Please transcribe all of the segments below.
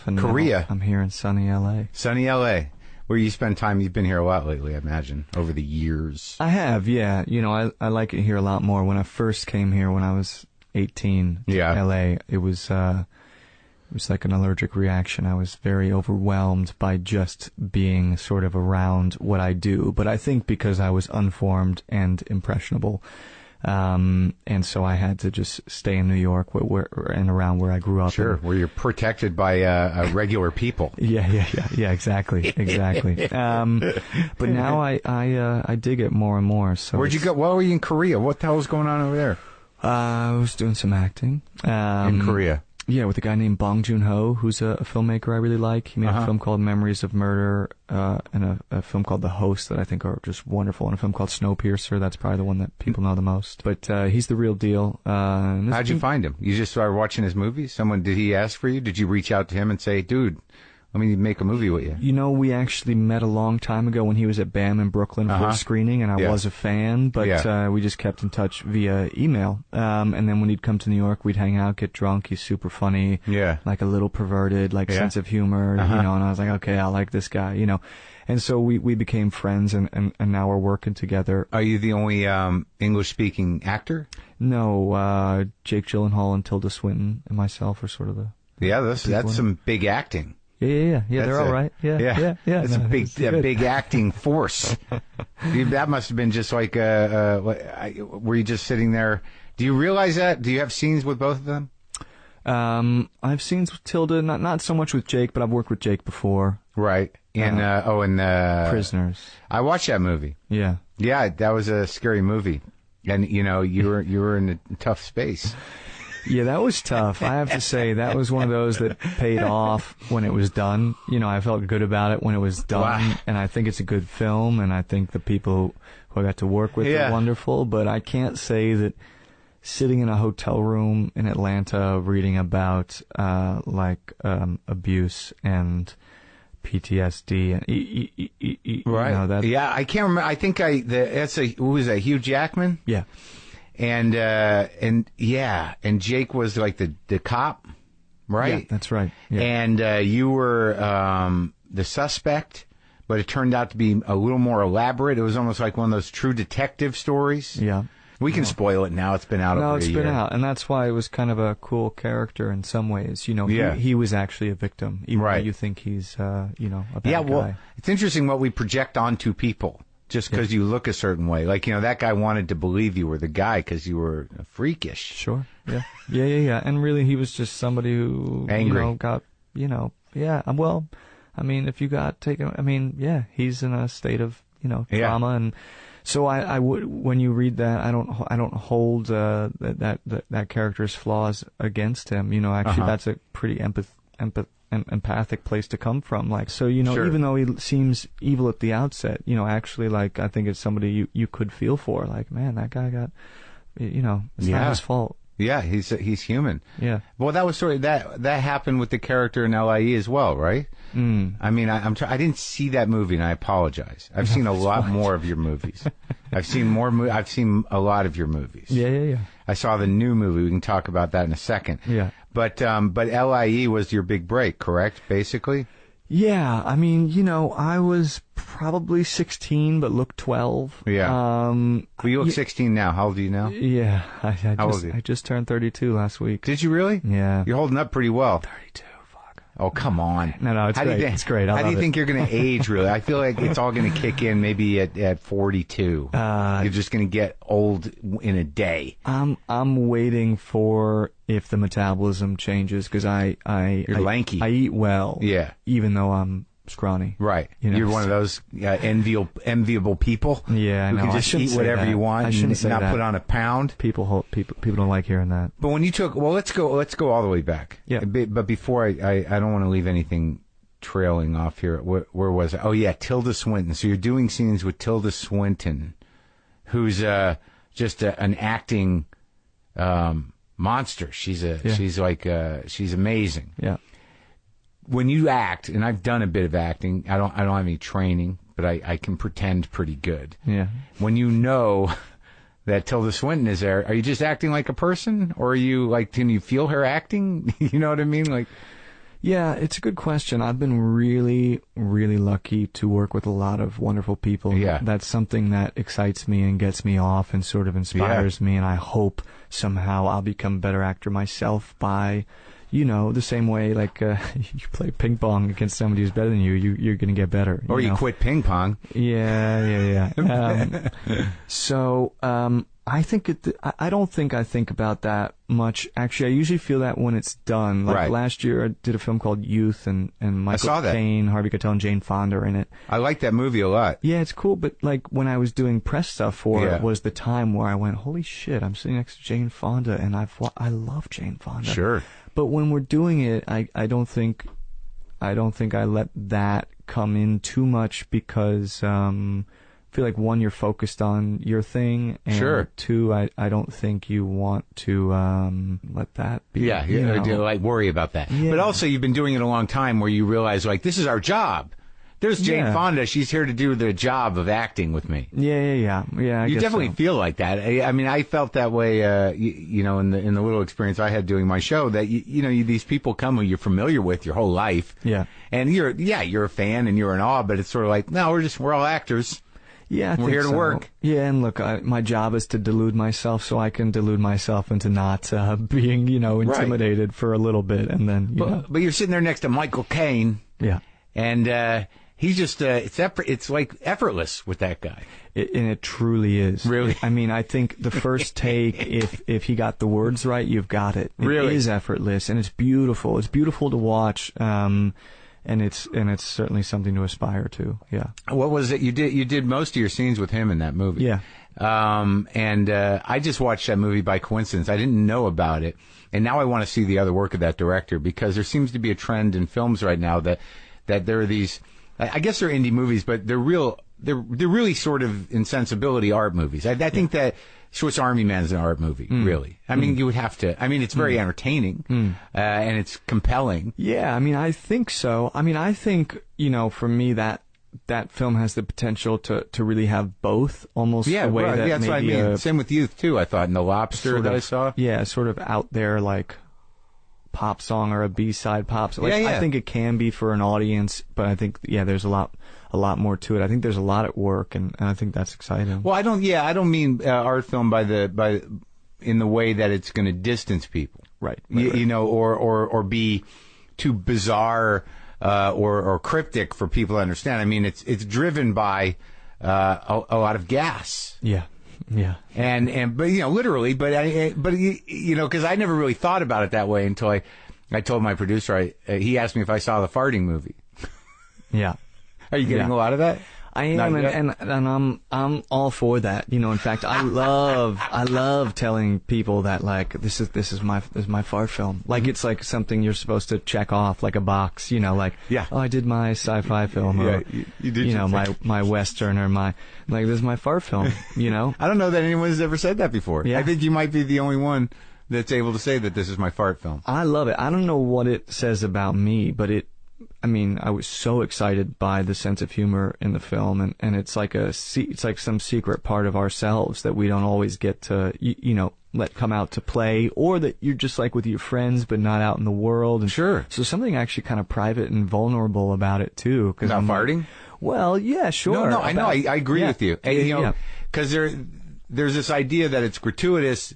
And Korea. I'm here in sunny LA. Sunny LA. Where you spend time. You've been here a lot lately, I imagine, over the years. I have, yeah. You know, I like it here a lot more. When I first came here when I was 18 to LA, it was like an allergic reaction. I was very overwhelmed by just being sort of around what I do. But I think because I was unformed and impressionable, and so I had to just stay in New York and around where I grew up. Sure, where you're protected by regular people. Yeah, exactly. But now I dig it more and more. So where'd you go? What were you in Korea? What the hell was going on over there? I was doing some acting in Korea. Yeah, with a guy named Bong Joon-ho, who's a filmmaker I really like. He made a film called Memories of Murder, and a film called The Host that I think are just wonderful, and a film called Snowpiercer. That's probably the one that people know the most. But he's the real deal. How'd you find him? You just started watching his movies? Did he ask for you? Did you reach out to him and say, dude, let me make a movie with you? You know, we actually met a long time ago when he was at BAM in Brooklyn for a screening, and I was a fan, but we just kept in touch via email. And then when he'd come to New York, we'd hang out, get drunk. He's super funny, like a little perverted, like sense of humor, you know, and I was like, okay, I like this guy, you know. And so we became friends, and now we're working together. Are you the only English-speaking actor? No, Jake Gyllenhaal and Tilda Swinton and myself are sort of the... Yeah, that's some big acting. Yeah, they're all right. Yeah. That's a big acting force. That must have been just like, were you just sitting there? Do you realize that? Do you have scenes with both of them? I have scenes with Tilda, not so much with Jake, but I've worked with Jake before. Right. And Prisoners. I watched that movie. Yeah. Yeah, that was a scary movie. And, you know, you were in a tough space. Yeah, that was tough. I have to say, that was one of those that paid off when it was done. You know, I felt good about it when it was done, and I think it's a good film, and I think the people who I got to work with are wonderful, but I can't say that sitting in a hotel room in Atlanta reading about, abuse and PTSD and right. You know, yeah, I can't remember. I think who was that, Hugh Jackman? Yeah. And Jake was like the cop, right? Yeah, that's right. Yeah. And you were the suspect, but it turned out to be a little more elaborate. It was almost like one of those true detective stories. Yeah. We can spoil it now. It's been out over a year. No, it's been out, and that's why it was kind of a cool character in some ways. You know, he was actually a victim, even though you think he's, a bad guy. Well, it's interesting what we project onto people. Just because you look a certain way. Like, you know, that guy wanted to believe you were the guy because you were freakish. Sure. Yeah. And really, he was just somebody who, angry. You know, got, you know, well, I mean, if you got taken, I mean, he's in a state of, you know, trauma. And so I would, when you read that, I don't hold that character's flaws against him. You know, actually, that's a pretty empathic place to come from, like, so, you know, even though he seems evil at the outset, you know, actually, like, I think it's somebody you could feel for, like, man, that guy got, you know, it's not his fault. Yeah, he's human. Yeah. Well, that was sort of that happened with the character in LIE as well, right? I mean, I didn't see that movie, and I apologize. I've seen a lot more of your movies. I've seen I've seen a lot of your movies. Yeah. I saw the new movie. We can talk about that in a second. Yeah. But LIE was your big break, correct? Basically. Yeah, I mean, you know, I was probably 16, but looked 12. Yeah. Well, you look 16 now. How old are you now? Yeah, How old are you? I just turned 32 last week. Did you really? Yeah. You're holding up pretty well. 32. Fuck. Oh, come on. No, it's great. It's great. How do you think you're going to age, really? I feel like it's all going to kick in maybe at 42. You're just going to get old in a day. I'm waiting for if the metabolism changes, because you're lanky. I eat well. Yeah. Even though I'm scrawny. Right. You know? You're one of those enviable people. Yeah, I know. Who can just eat whatever you want and not put on a pound. People don't like hearing that. But when you let's go all the way back. Yeah. But before I don't want to leave anything trailing off here. Where was I? Oh yeah, Tilda Swinton. So you're doing scenes with Tilda Swinton, who's just an acting monster. She's amazing. Yeah. When you act, and I've done a bit of acting, I don't have any training, but I can pretend pretty good. Yeah. When you know that Tilda Swinton is there, are you just acting like a person, or are you like, can you feel her acting? You know what I mean? Like, Yeah, it's a good question. I've been really, really lucky to work with a lot of wonderful people. Yeah. That's something that excites me and gets me off and sort of inspires me, and I hope somehow I'll become a better actor myself by, the same way, like, you play ping pong against somebody who's better than you, you're going to get better. Or you quit ping pong. Yeah. I think I don't think I think about that much. Actually, I usually feel that when it's done. Like last year, I did a film called Youth, and Michael Caine, Harvey Keitel, and Jane Fonda are in it. I like that movie a lot. Yeah, it's cool. But like when I was doing press stuff for it, was the time where I went, "Holy shit! I'm sitting next to Jane Fonda, and I love Jane Fonda." Sure. But when we're doing it, I don't think I let that come in too much because. I feel like one, you're focused on your thing, and two, I don't think you want to let that be. Yeah, like worry about that. Yeah. But also, you've been doing it a long time, where you realize like this is our job. There's Jane Fonda; she's here to do the job of acting with me. Yeah. You definitely feel like that. I mean, I felt that way. In the little experience I had doing my show, that these people come who you're familiar with your whole life. Yeah, and you're a fan and you're in awe, but it's sort of like, no, we're all actors. Yeah, we're here to work. Yeah, and look, my job is to delude myself, so I can delude myself into not being, intimidated for a little bit, and then. But you're sitting there next to Michael Caine. Yeah, and he's just it's like effortless with that guy. And it truly is. Really? I mean, I think the first take, if he got the words right, you've got it. It is effortless, and it's beautiful. It's beautiful to watch. And it's certainly something to aspire to. Yeah. What was it you did? You did most of your scenes with him in that movie. Yeah. And I just watched that movie by coincidence. I didn't know about it, and now I want to see the other work of that director, because there seems to be a trend in films right now that there are these. I guess they're indie movies, but they're really sort of in sensibility art movies. I think that Swiss Army Man is an art movie, really. I mean, you would have to. I mean, it's very entertaining, and it's compelling. Yeah, I mean, I think so. I mean, I think, for me, that film has the potential to really have both, almost the way that that's what I mean. Same with Youth, too, I thought, in The Lobster that I saw. Yeah, sort of out there, like, pop song or a B-side pop song. I think it can be for an audience, but I think, there's a lot more to it. I think there's a lot at work, and I think that's exciting. Well, I don't mean art film in the way that it's going to distance people, right. Or be too bizarre or cryptic for people to understand. I mean, it's driven by a lot of gas. Yeah. But literally, because I never really thought about it that way until I told my producer. He asked me if I saw the farting movie. Yeah. Are you getting a lot of that? I am, and I'm all for that. In fact, I love telling people that, like, this is my fart film. Like, it's like something you're supposed to check off, like a box. Oh, I did my sci-fi film, or you did my western, or this is my fart film. I don't know that anyone has ever said that before. Yeah. I think you might be the only one that's able to say that this is my fart film. I love it. I don't know what it says about me, but I was so excited by the sense of humor in the film, and it's like it's like some secret part of ourselves that we don't always get to, let come out to play, or that you're just like with your friends but not out in the world. And sure. So something actually kind of private and vulnerable about it too. About farting? Well, yeah, sure. No, I know. I agree with you. Because there's this idea that it's gratuitous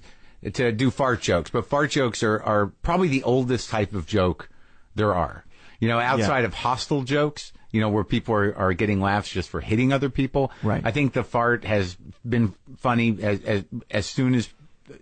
to do fart jokes, but fart jokes are probably the oldest type of joke there are. Outside of hostile jokes, where people are getting laughs just for hitting other people. Right. I think the fart has been funny as soon as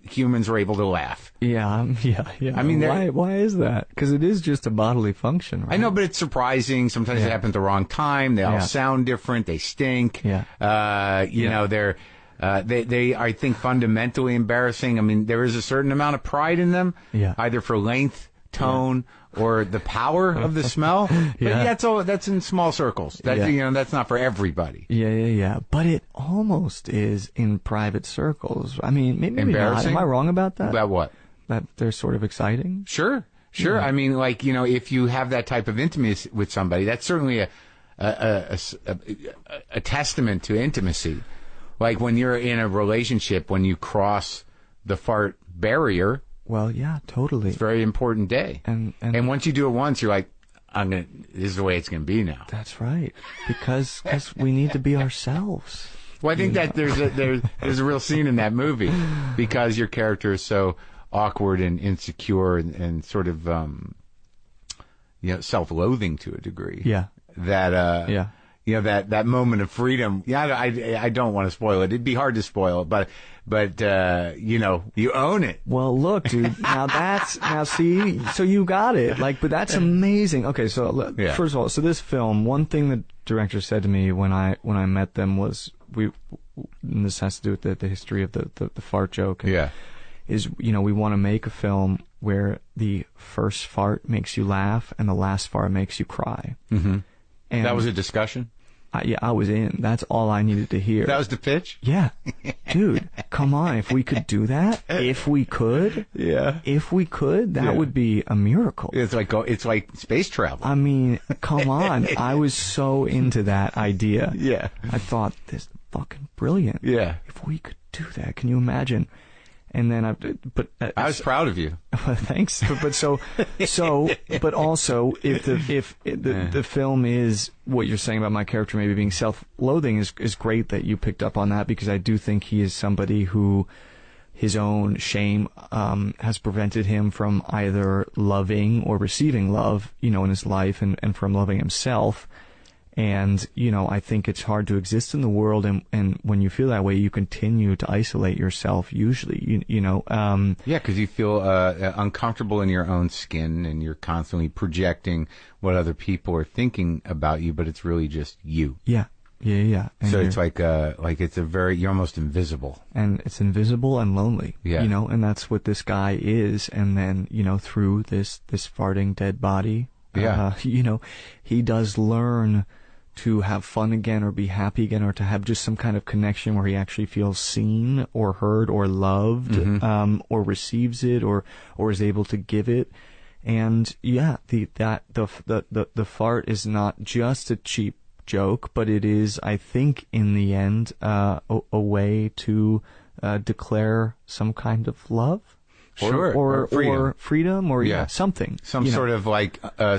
humans are able to laugh. Yeah. I mean, why is that? Because it is just a bodily function, right? I know, but it's surprising. Sometimes it happens at the wrong time. They all sound different. They stink. Yeah. They're they I think fundamentally embarrassing. I mean, there is a certain amount of pride in them. Yeah. Either for length, tone, or the power of the smell. But that's in small circles. That's not for everybody. Yeah. But it almost is in private circles. I mean, maybe not. Am I wrong about that? About what? That they're sort of exciting? Sure. Yeah. I mean, if you have that type of intimacy with somebody, that's certainly a testament to intimacy. Like when you're in a relationship, when you cross the fart barrier. Well, yeah, totally. It's a very important day. And once you do it once, you're like, this is the way it's gonna be now. That's right. Because we need to be ourselves. Well, I think that there's a real scene in that movie because your character is so awkward and insecure and sort of self-loathing to a degree. Yeah. That that moment of freedom. Yeah, I don't want to spoil it. It'd be hard to spoil it, but you own it. Well, look, dude. Now see, so you got it. But that's amazing. Okay, so first of all, so this film, one thing the director said to me when I met them was and this has to do with the history of the fart joke. Is we want to make a film where the first fart makes you laugh and the last fart makes you cry. Mm-hmm. And that was a discussion? I was in. That's all I needed to hear. That was the pitch? Yeah. Dude, come on. If we could do that, if we could, that would be a miracle. It's like space travel. I mean, come on. I was so into that idea. Yeah. I thought, this is fucking brilliant. Yeah. If we could do that, can you imagine? And then I was proud of you. Thanks. But also, if the film is what you're saying about my character maybe being self-loathing is great that you picked up on that, because I do think he is somebody who his own shame has prevented him from either loving or receiving love, in his life, and from loving himself. And, I think it's hard to exist in the world, and when you feel that way, you continue to isolate yourself, usually, Yeah, because you feel uncomfortable in your own skin, and you're constantly projecting what other people are thinking about you, but it's really just you. Yeah. And so it's you're almost invisible. And it's invisible and lonely, and that's what this guy is. And then, through this farting dead body, he does learn to have fun again, or be happy again, or to have just some kind of connection where he actually feels seen or heard or loved, or receives it, or is able to give it. And the fart is not just a cheap joke, but it is, I think, in the end, a way to declare some kind of love. Or freedom, or something. Some sort of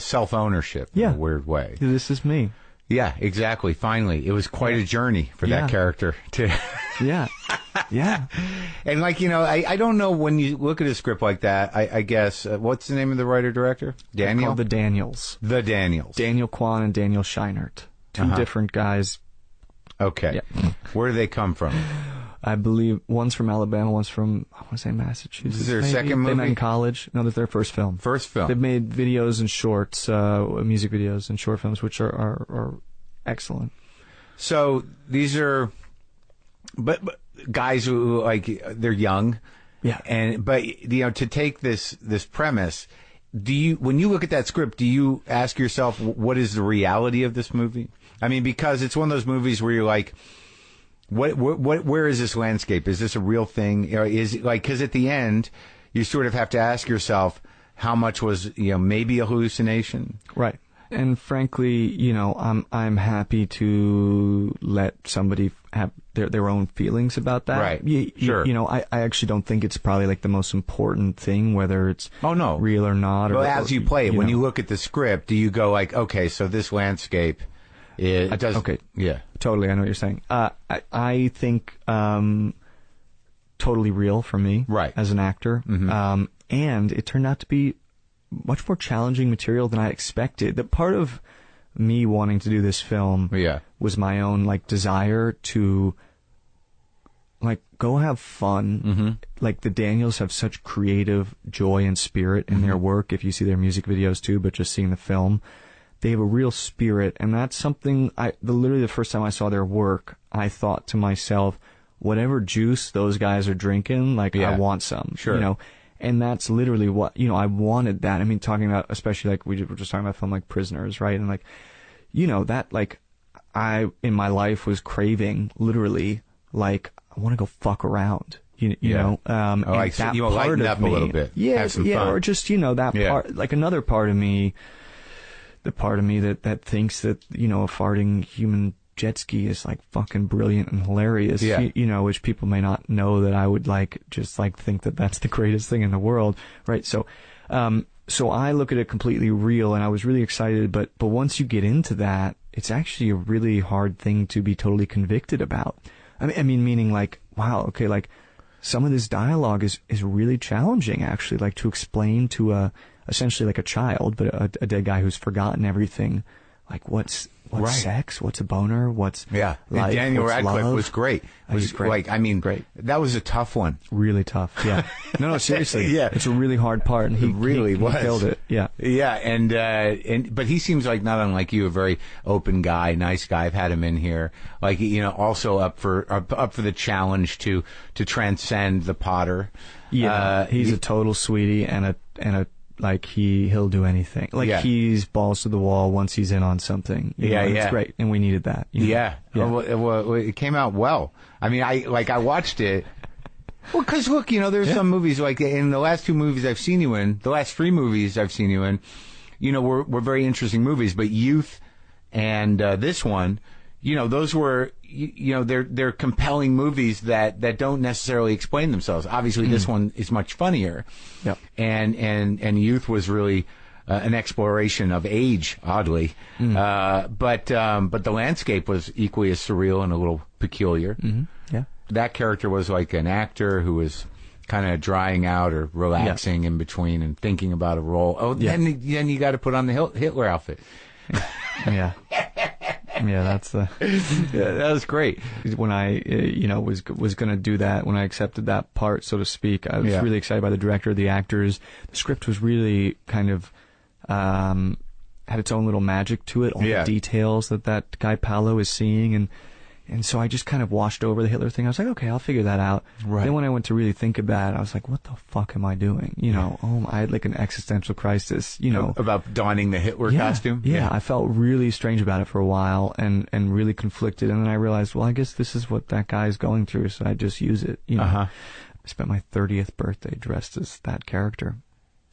self-ownership in a weird way. This is me. Yeah, exactly. Finally, it was quite a journey for that character to. Yeah. And I don't know, when you look at a script like that, I guess, what's the name of the writer-director? Daniel? The Daniels. The Daniels. Daniel Kwan and Daniel Scheinert. Two different guys. Okay. Yeah. Where do they come from? I believe one's from Alabama, one's from, I want to say, Massachusetts. Is there a second movie? They met in college. No, that's their first film. They've made videos and shorts, music videos and short films, which are excellent. So these are, but guys who they're young. Yeah. But to take this premise, when you look at that script, do you ask yourself, what is the reality of this movie? I mean, because it's one of those movies where you're like, where is this landscape? Is this a real thing? Because at the end, you sort of have to ask yourself, how much was, maybe a hallucination? Right. And frankly, I'm happy to let somebody have their own feelings about that. Right. Sure. I actually don't think it's probably the most important thing, whether it's real or not. Well, as you play it, when you look at the script, do you go okay, so this landscape, it does. Okay. Yeah. Totally. I know what you're saying. I think, totally real for me. Right. As an actor. Mm-hmm. And it turned out to be much more challenging material than I expected. The part of me wanting to do this film was my own desire to go have fun. Mm-hmm. The Daniels have such creative joy and spirit in their work. If you see their music videos too, but just seeing the film, they have a real spirit, and that's something literally the first time I saw their work, I thought to myself, whatever juice those guys are drinking, I want some. Sure. And that's literally what, I wanted that. I mean, talking about, especially we were just talking about a film like Prisoners, right? And I, in my life, was craving, literally, I want to go fuck around. You know, that you lighten up a little bit. Yeah, have some fun. Or just, that part, another part of me, the part of me that thinks that, a farting human jet ski is fucking brilliant and hilarious, which people may not know that I would just think that that's the greatest thing in the world, right? So, so I look at it completely real, and I was really excited. But once you get into that, it's actually a really hard thing to be totally convicted about. I mean, meaning like, wow, okay, like some of this dialogue is really challenging, actually, like to explain to essentially like a child, but a dead guy who's forgotten everything, like what's sex, what's a boner, what's life, and Daniel Radcliffe love. Was great. Was great. Like, I mean, great. That was a tough one. Really tough. Yeah. No, seriously. Yeah. It's a really hard part, and he killed it. Yeah. Yeah, and but he seems like, not unlike you, a very open guy, nice guy. I've had him in here, like, you know, also up for the challenge to transcend the Potter. Yeah. He's a total sweetie and a like he'll do anything. Like he's balls to the wall once he's in on something. You know, it's great, and we needed that. You know? Yeah. Well, it came out well. I mean, I watched it. Well, because look, you know, there's some movies, like in the last 2 movies I've seen you in, the last 3 movies I've seen you in, you know, were very interesting movies. But Youth and this one, you know, those were, you know, they're compelling movies that don't necessarily explain themselves. Obviously, this one is much funnier. Yeah. And Youth was really an exploration of age, oddly. But the landscape was equally as surreal and a little peculiar. Mm-hmm. Yeah. That character was like an actor who was kind of drying out or relaxing in between and thinking about a role. Oh, then you got to put on the Hitler outfit. Yeah. Yeah, that's that was great. When I, was going to do that, when I accepted that part, so to speak, I was really excited by the director, the actors. The script was really kind of had its own little magic to it. All the details that guy Paolo is seeing, and so I just kind of washed over the Hitler thing. I was like, okay, I'll figure that out. Right. Then when I went to really think about it, I was like, what the fuck am I doing? You know, I had like an existential crisis, you know. About donning the Hitler costume? Yeah, I felt really strange about it for a while and really conflicted. And then I realized, well, I guess this is what that guy's going through, so I just use it. You know, I spent my 30th birthday dressed as that character.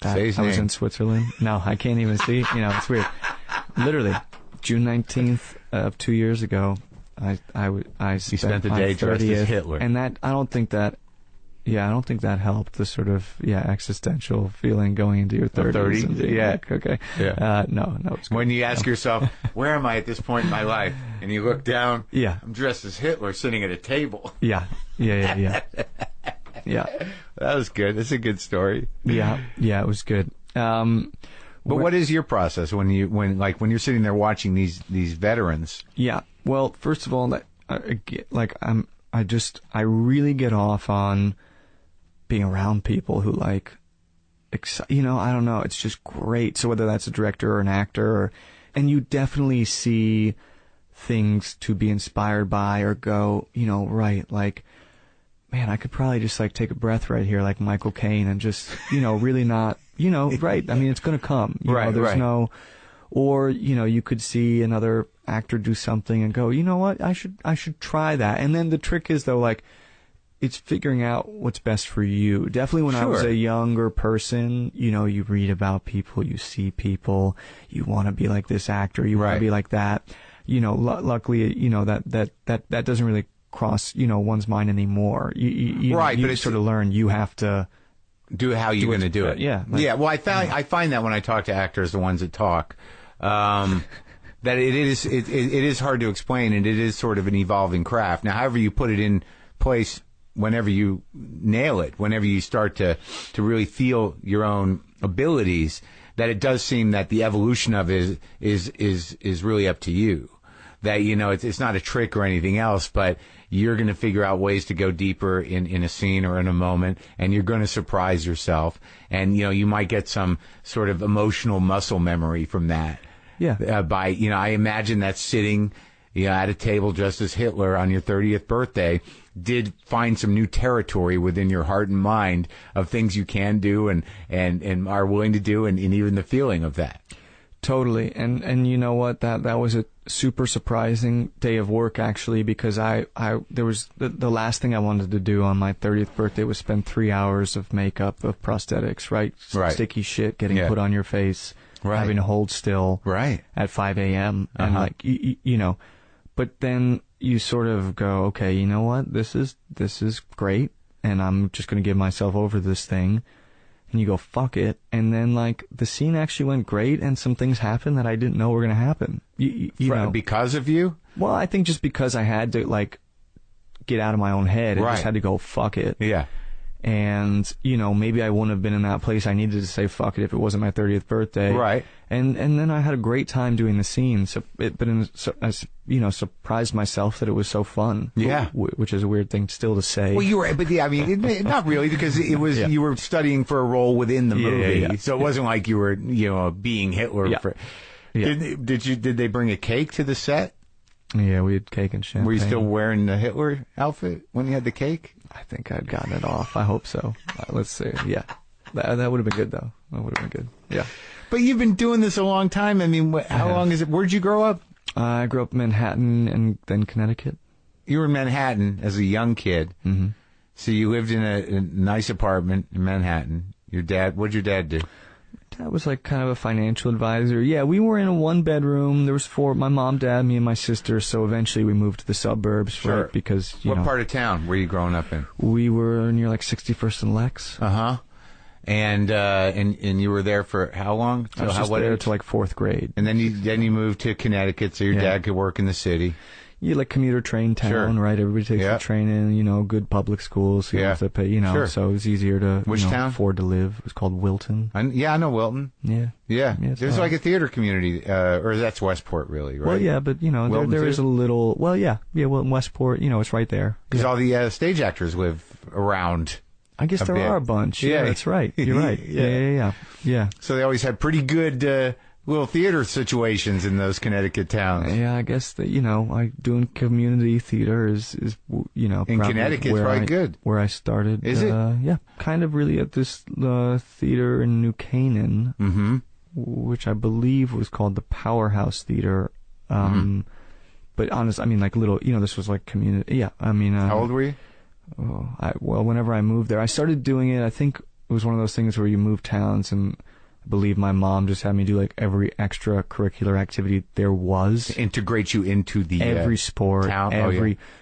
I was in Switzerland. No, I can't even see. You know, it's weird. Literally, June 19th of 2 years ago, I spent the day dressed as Hitler, and that I don't think that helped the sort of existential feeling going into your 30s. No, it's good. When you ask yourself, where am I at this point in my life, and you look down, I'm dressed as Hitler sitting at a table. Yeah. That was good. That's a good story. Yeah, it was good. But what is your process when you're sitting there watching these veterans? Yeah. Well, first of all, I really get off on being around people who I don't know, it's just great. So whether that's a director or an actor, and you definitely see things to be inspired by or go, right, like, man, I could probably just like take a breath right here, like Michael Caine, and just, really not, right. I mean, it's going to come. There's no, or, you could see another actor do something and go, you know what, I should try that. And then the trick is, though, like, it's figuring out what's best for you. Definitely when I was a younger person, you read about people, you see people, you want to be like this actor, you want to be like that. Luckily, that doesn't really cross, one's mind anymore. You but it's sort of learn you have to do how you're going to do it. Yeah. Well, I find that when I talk to actors, the ones that talk, that it is hard to explain, and it is sort of an evolving craft. Now, however you put it in place, whenever you nail it, whenever you start to really feel your own abilities, that it does seem that the evolution of it is really up to you. That, it's not a trick or anything else, but you're going to figure out ways to go deeper in a scene or in a moment, and you're going to surprise yourself. And, you might get some sort of emotional muscle memory from that. Yeah. I imagine that sitting, at a table just as Hitler on your 30th birthday did find some new territory within your heart and mind of things you can do and are willing to do, and even the feeling of that. Totally. And you know what? That was a super surprising day of work, actually, because there was the last thing I wanted to do on my 30th birthday was spend 3 hours of makeup, of prosthetics, right? Sticky shit getting put on your face, having to hold still at 5 a.m. And but then you sort of go, okay, you know what? This is great, and I'm just going to give myself over this thing. and you go, fuck it. And then, like, the scene actually went great, and some things happened that I didn't know were going to happen. You know. Because of you? Well, I think just because I had to, like, get out of my own head. I just had to go, fuck it. Yeah. And, you know, maybe I wouldn't have been in that place. I needed to say fuck it if it wasn't my 30th birthday. Right. And then I had a great time doing the scene. I, you know, surprised myself that it was so fun. Yeah. Which is a weird thing still to say. Well, you were, but yeah, I mean, not really, because it was, you were studying for a role within the movie. Yeah. So it wasn't like you were, you know, being Hitler. Yeah. Did they bring a cake to the set? Yeah, we had cake and champagne. Were you still wearing the Hitler outfit when you had the cake? I think I'd gotten it off. I hope so. Let's see. Yeah. That would have been good, though. That would have been good. Yeah. But you've been doing this a long time. I mean, how long is it? Where'd you grow up? I grew up in Manhattan and then Connecticut. You were in Manhattan as a young kid. Mm-hmm. So you lived in a nice apartment in Manhattan. What'd your dad do? Dad was like kind of a financial advisor. Yeah, we were in a 1-bedroom. There was 4, my mom, dad, me, and my sister. So eventually we moved to the suburbs, Sure. right? Because, what part of town were you growing up in? We were near like 61st and Lex. Uh-huh. And you were there for how long? I was just there till like 4th grade. And then you moved to Connecticut so your dad could work in the city. Yeah, like commuter train town, Sure. right? Everybody takes the train in, you know, good public schools. So you don't have to pay, you know, Sure. so it was easier to town? afford to live. It was called Wilton. I know Wilton. Yeah. Yeah. There's like a theater community, or that's Westport, really, right? Well, yeah, but, you know, there is a little, well, yeah, Wilton, Westport, you know, it's right there. Because all the stage actors live around. I guess there are a bunch. Yeah, that's right. You're right. Yeah. So they always had pretty good little theater situations in those Connecticut towns. Yeah, I guess that, you know, doing community theater is you know, in Connecticut, it's probably good. Where I started. Is it? Yeah, kind of really at this theater in New Canaan, which I believe was called the Powerhouse Theater. But honest, I mean, like little, you know, this was like community. Yeah, I mean. How old were you? Whenever I moved there, I started doing it. I think it was one of those things where you move towns, and I believe my mom just had me do like every extracurricular activity there was to integrate you into the every sport, town.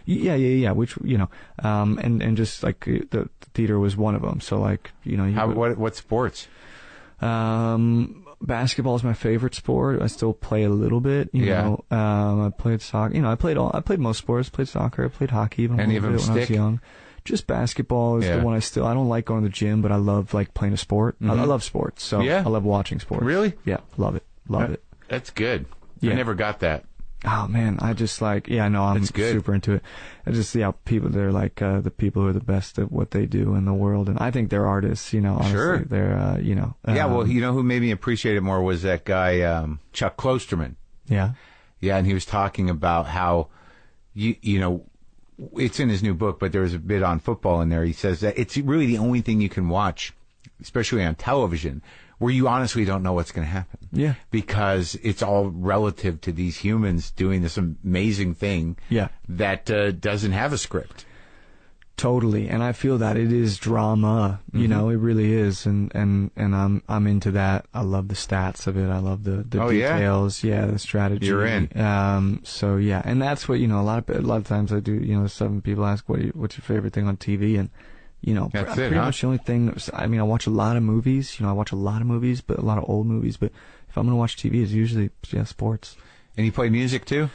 Yeah. Which, you know, and just like the theater was one of them. So like, you know, what sports? Basketball is my favorite sport. I still play a little bit. You know, I played soccer. You know, I played most sports. Played soccer. I played hockey even Any of them when I was young. Just basketball is the one I don't like going to the gym, but I love like playing a sport. I love sports, so I love watching sports. Really? Yeah, love it. That's good. Yeah. I never got that. Oh man, I just like I'm super into it. I just people they're like the people who are the best at what they do in the world, and I think they're artists. You know, honestly, sure. They're you know. Well, you know who made me appreciate it more was that guy Chuck Klosterman. Yeah. Yeah, and he was talking about how you know. It's in his new book, but there was a bit on football in there. He says that it's really the only thing you can watch, especially on television, where you honestly don't know what's going to happen. Yeah. Because it's all relative to these humans doing this amazing thing that doesn't have a script. Totally, and I feel that it is drama. You know, it really is, and I'm into that. I love the stats of it. I love the details. Yeah, the strategy. You're in. So yeah, and that's what, you know. A lot of times I do. You know, some people ask what's your favorite thing on TV, and you know, pretty much the only thing. I mean, I watch a lot of movies. You know, I watch a lot of movies, but a lot of old movies. But if I'm gonna watch TV, it's usually sports. And you play music too?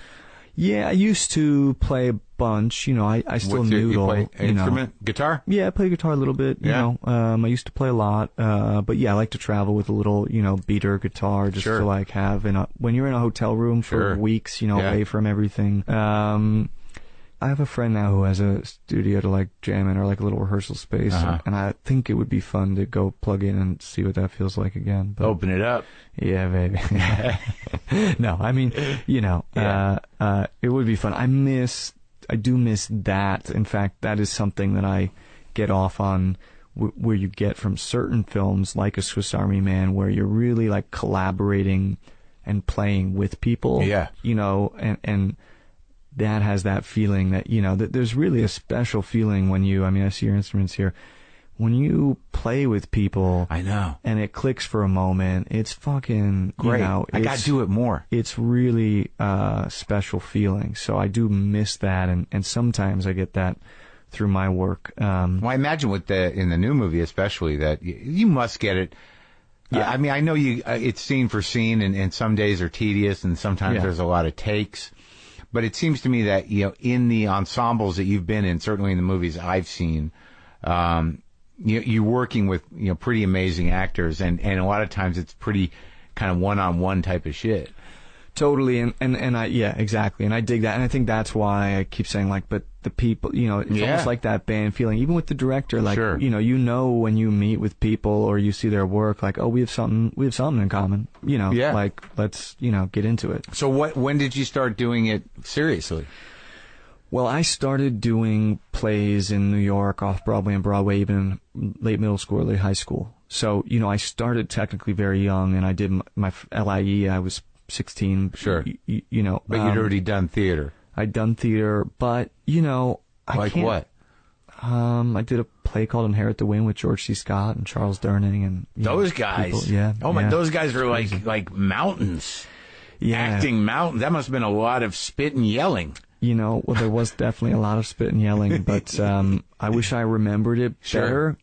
Yeah, I used to play a bunch. You know, I still noodle. You play instrument? Guitar? Yeah, I play guitar a little bit. You know, I used to play a lot. But yeah, I like to travel with a little, you know, beater guitar just to like have when you're in a hotel room for weeks, you know, away from everything. I have a friend now who has a studio to like jam in, or like a little rehearsal space, and I think it would be fun to go plug in and see what that feels like again. But, open it up. Yeah, baby. No, I mean, you know, it would be fun. I do miss that. In fact, that is something that I get off on, where you get from certain films like a Swiss Army Man, where you're really like collaborating and playing with people. Yeah. You know, and that has that feeling that, you know, that there's really a special feeling when I see your instruments here. When you play with people, I know, and it clicks for a moment, it's fucking great. You know, I gotta do it more. It's really a special feeling. So I do miss that, and sometimes I get that through my work. Well, I imagine in the new movie especially that you must get it. Yeah, I mean, I know it's scene for scene, and some days are tedious, and sometimes there's a lot of takes. But it seems to me that, in the ensembles that you've been in, certainly in the movies I've seen, you're working with, pretty amazing actors, and a lot of times it's pretty kind of one-on-one type of shit. Totally, and I, exactly, and I dig that, and I think that's why I keep saying, like, but the people, it's almost like that band feeling, even with the director, like, sure. When you meet with people or you see their work, like, oh, we have something in common, like, let's, get into it. So when did you start doing it seriously? Well, I started doing plays in New York, off-Broadway and Broadway, even in late middle school, early high school. So, I started technically very young, and I did my LIE, I was 16. Sure. But you'd already done theater. I'd done theater, but, Like what? I did a play called Inherit the Wind with George C. Scott and Charles Durning and those guys. People, Oh my, those guys are like mountains. Yeah. Acting mountains. That must have been a lot of spit and yelling. Well, there was definitely a lot of spit and yelling, but I wish I remembered it better.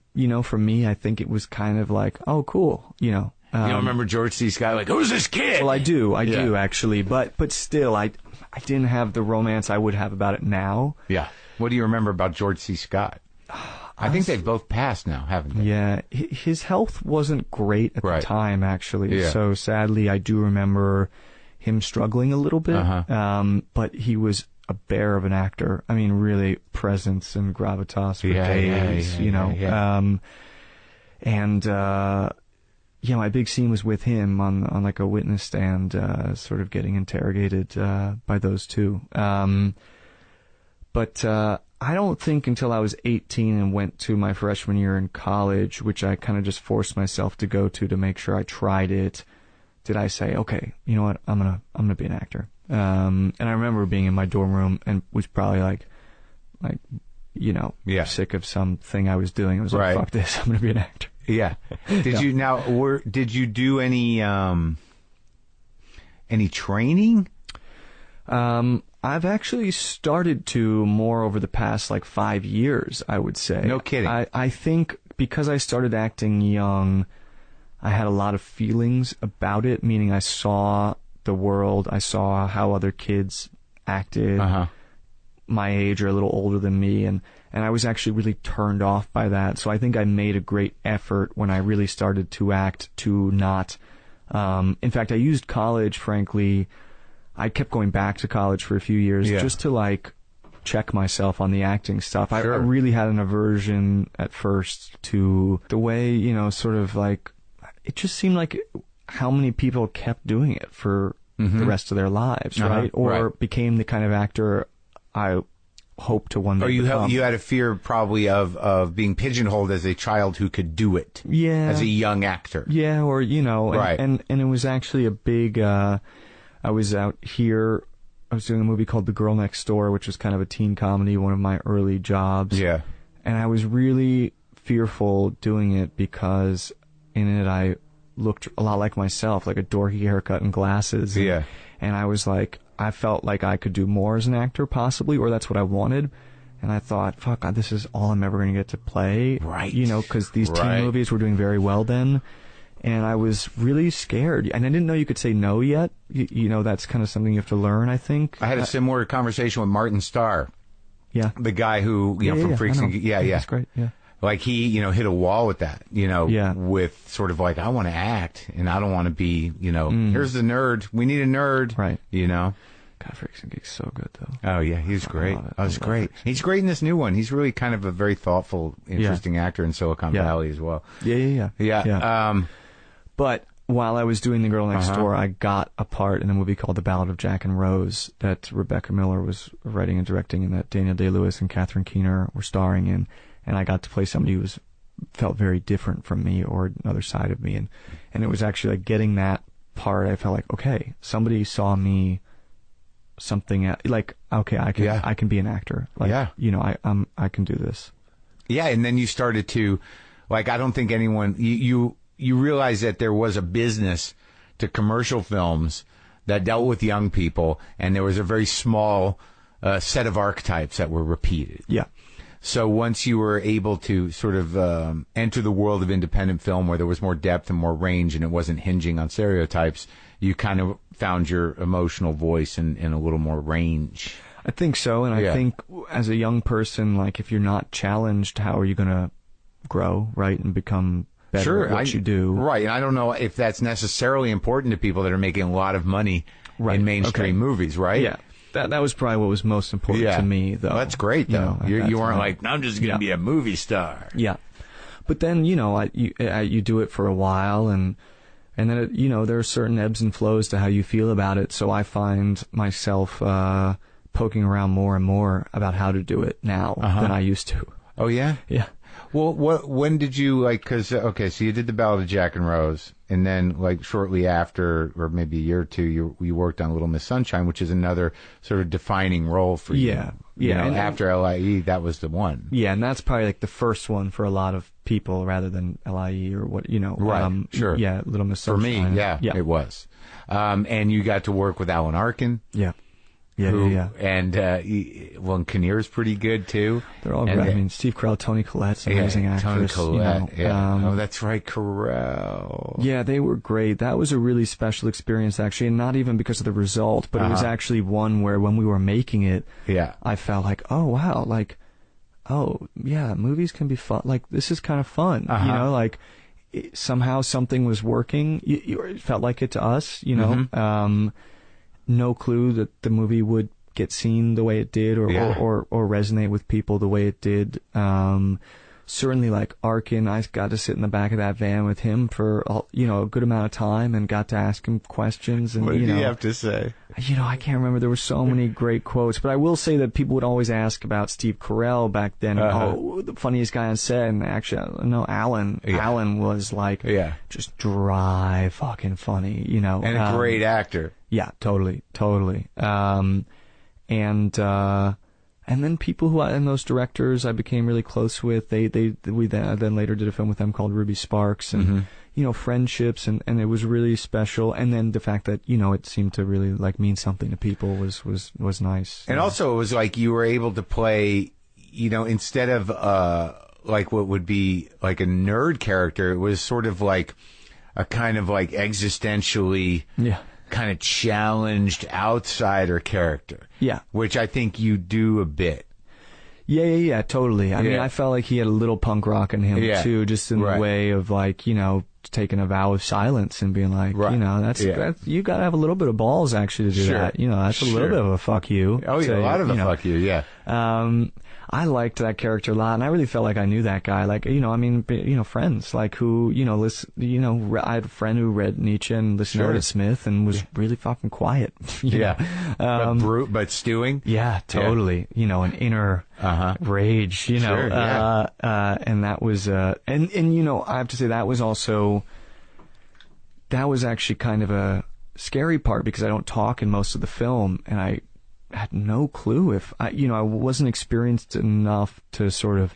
For me, I think it was kind of like, oh, cool, you don't remember George C. Scott, like, who's this kid? Well, I do actually, but still, I didn't have the romance I would have about it now. Yeah. What do you remember about George C. Scott? I think they've both passed now, haven't they? Yeah. His health wasn't great at the time, actually. Yeah. So sadly, I do remember him struggling a little bit. But he was a bear of an actor. I mean, really presence and gravitas for days, my big scene was with him on like a witness stand, sort of getting interrogated by those two. But I don't think until I was 18 and went to my freshman year in college, which I kind of just forced myself to go to make sure I tried it, did I say, okay, you know what, I'm gonna be an actor. And I remember being in my dorm room and was probably sick of something I was doing. I was like, fuck this, I'm gonna be an actor. Yeah. Did you do any training? I've actually started to more over the past 5 years, I would say. No kidding. I think because I started acting young, I had a lot of feelings about it, meaning I saw the world, I saw how other kids acted, my age or a little older than me, and I was actually really turned off by that. So I think I made a great effort when I really started to act to not... in fact, I used college, frankly... I kept going back to college for a few years just to check myself on the acting stuff. Sure. I really had an aversion at first to the way, sort of it just seemed like how many people kept doing it for the rest of their lives, right? Or became the kind of actor I hope to one day become. You had a fear probably of being pigeonholed as a child who could do it. Yeah. As a young actor. Yeah, or, and it was actually a big... I was out here, I was doing a movie called The Girl Next Door, which was kind of a teen comedy, one of my early jobs. Yeah. And I was really fearful doing it because in it I looked a lot like myself, like a dorky haircut and glasses. And I was I felt like I could do more as an actor, possibly, or that's what I wanted. And I thought, fuck, God, this is all I'm ever going to get to play. Right. Because these teen movies were doing very well then. And I was really scared. And I didn't know you could say no yet. That's kind of something you have to learn, I think. I had a similar conversation with Martin Starr. Yeah. The guy who, from Freaks and Geeks. Yeah. That's great, yeah. He, hit a wall with that, with sort of I want to act and I don't want to be, here's the nerd. We need a nerd. Right. God, Freaks and Geeks so good, though. Oh, yeah, he's great. He's great. He's great in this new one. He's really kind of a very thoughtful, interesting actor in Silicon Valley as well. Yeah. But while I was doing The Girl Next Door, I got a part in a movie called The Ballad of Jack and Rose that Rebecca Miller was writing and directing, and that Daniel Day-Lewis and Catherine Keener were starring in. And I got to play somebody who felt very different from me or another side of me. And it was actually getting that part, I felt like, okay, somebody saw me something okay, I can be an actor. I can do this. Yeah, and then you started to, I don't think anyone, you realized that there was a business to commercial films that dealt with young people, and there was a very small set of archetypes that were repeated. Yeah. So once you were able to sort of enter the world of independent film where there was more depth and more range and it wasn't hinging on stereotypes, you kind of found your emotional voice in a little more range. I think so, and I think as a young person, like if you're not challenged, how are you going to grow, right, and become better at what you do? Right, and I don't know if that's necessarily important to people that are making a lot of money in mainstream movies, right? Yeah. That was probably what was most important to me, though. Well, that's great, though. You weren't like, I'm just going to be a movie star. Yeah. But then, you do it for a while, and then, there are certain ebbs and flows to how you feel about it. So I find myself poking around more and more about how to do it now than I used to. Oh, yeah? Yeah. Well, when did you, so you did the Ballad of Jack and Rose, and then, shortly after, or maybe a year or two, you worked on Little Miss Sunshine, which is another sort of defining role for you. Yeah. And after LIE, that was the one. Yeah, and that's probably, the first one for a lot of people rather than LIE or what, Right, sure. Yeah, Little Miss Sunshine. For me, it was. And you got to work with Alan Arkin. Yeah. Yeah. And Kinnear's pretty good too. They're all great. I mean, Steve Carell, Toni Collette's amazing actress. Toni Collette, that's right, Carell. Yeah, they were great. That was a really special experience, actually, and not even because of the result, but it was actually one where when we were making it, I felt like, oh wow, movies can be fun. This is kind of fun, somehow something was working. It felt like it to us, no clue that the movie would get seen the way it did or resonate with people the way it did. Certainly Arkin, I got to sit in the back of that van with him for, a good amount of time and got to ask him questions. And, what did he have to say? I can't remember. There were so many great quotes, but I will say that people would always ask about Steve Carell back then. The funniest guy on set. And actually, no, Alan. Yeah. Alan was just dry fucking funny, And a great actor. Yeah, totally. And then people and those directors I became really close with. We then later did a film with them called Ruby Sparks, and friendships, and it was really special. And then the fact that it seemed to really mean something to people was nice. And also it was you were able to play, instead of what would be a nerd character, it was sort of a kind of existentially kind of challenged outsider character. Yeah. Which I think you do a bit. Yeah, totally. I mean, I felt like he had a little punk rock in him, too, just in the way of, taking a vow of silence and being that's you got to have a little bit of balls, actually, to do that. That's a little bit of a fuck you. Oh, yeah, a lot of a fuck you, yeah. I liked that character a lot, and I really felt like I knew that guy. Friends, who, I had a friend who read Nietzsche and listened to Meredith Smith and was really fucking quiet. But stewing? Yeah, totally. An inner rage, and that was, I have to say that was actually kind of a scary part because I don't talk in most of the film, and I had no clue if I wasn't experienced enough to sort of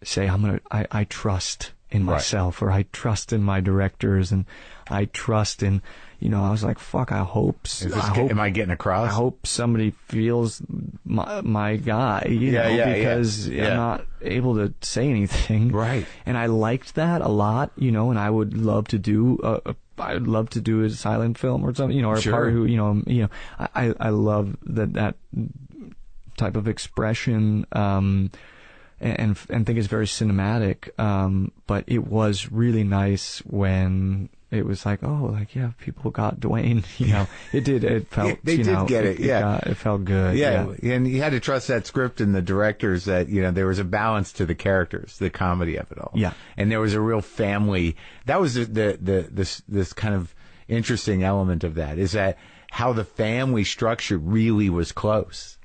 say I trust in myself, or I trust in my directors, and I trust in, I was like, fuck, am I getting across? I hope somebody feels my guy, because I'm not able to say anything. Right. And I liked that a lot, and I would love to do I'd love to do a silent film or something, or a part who, I love that type of expression, and think it's very cinematic. But it was really nice when it was people got Dwayne, it did, it felt, they did get it. It felt good. Yeah. And you had to trust that script and the directors that, there was a balance to the characters, the comedy of it all. Yeah. And there was a real family. That was this kind of interesting element of that, is that how the family structure really was close,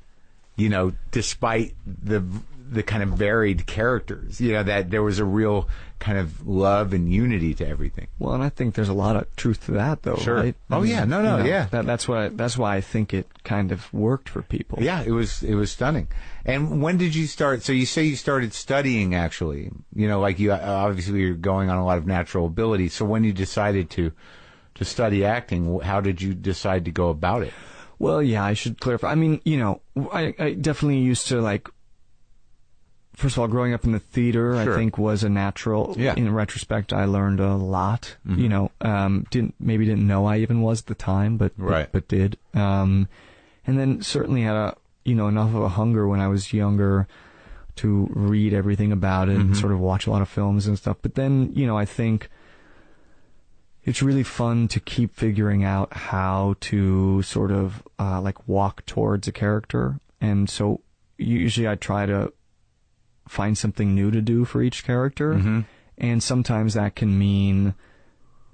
despite the kind of varied characters, that there was a real kind of love and unity to everything. Well, and I think there's a lot of truth to that, though, right? Yeah. That's why I think it kind of worked for people. Yeah, it was stunning. And when did you start? So you say you started studying, actually. You obviously you're going on a lot of natural ability. So when you decided to study acting, how did you decide to go about it? Well, yeah, I should clarify. I mean, I definitely used to first of all, growing up in the theater, Sure. I think was a natural. Yeah. In retrospect, I learned a lot. Mhm. You know, didn't know I even was at the time, but did. And then certainly had enough of a hunger when I was younger to read everything about it and sort of watch a lot of films and stuff. But then, I think it's really fun to keep figuring out how to sort of like walk towards a character. And so usually I try to find something new to do for each character. Mm-hmm. And sometimes that can mean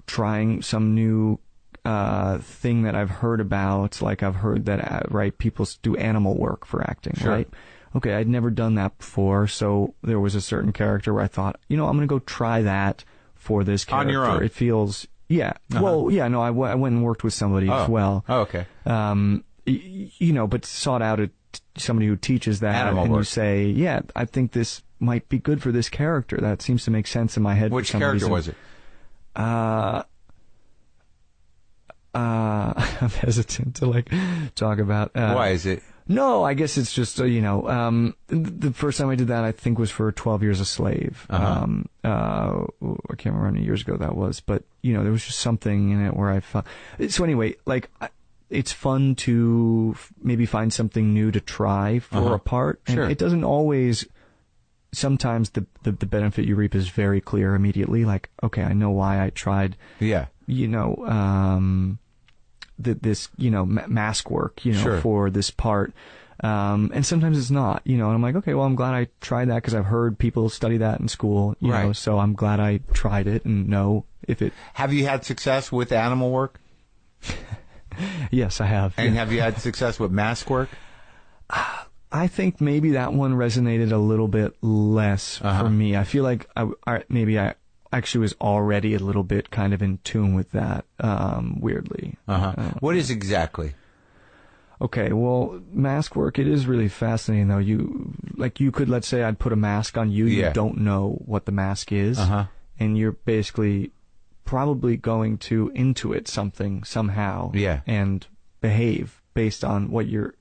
trying some new thing that I've heard about. Like I've heard that, people do animal work for acting, Sure. right? Okay, I'd never done that before, so there was a certain character where I thought, I'm going to go try that for this character. On your own? It feels, yeah. Uh-huh. Well, yeah, no, I went and worked with somebody as well. Oh, okay. But sought out somebody who teaches that, Animal and work. you say, yeah, I think this might be good for this character. That seems to make sense in my head. Which for some character reason. was it? I'm hesitant to talk about. Why is it? No, I guess it's just the first time I did that I think was for 12 Years a Slave. Uh-huh. I can't remember how many years ago that was, but there was just something in it where I felt. So anyway, it's fun to maybe find something new to try for a part, and Sure. it doesn't always. Sometimes the benefit you reap is very clear immediately. Like, okay, I know why I tried. Yeah. This mask work, Sure. for this part. And sometimes it's not, and I'm like, okay, well, I'm glad I tried that because I've heard people study that in school, you know, so I'm glad I tried it and know if it. Have you had success with animal work? Yes, I have. And have you had success with mask work? I think maybe that one resonated a little bit less for me. I feel like I actually was already a little bit kind of in tune with that, weirdly. What is exactly? Okay, well, mask work, it is really fascinating, though. You could, let's say I'd put a mask on you, you don't know what the mask is, and you're basically probably going to intuit something somehow, and behave based on what your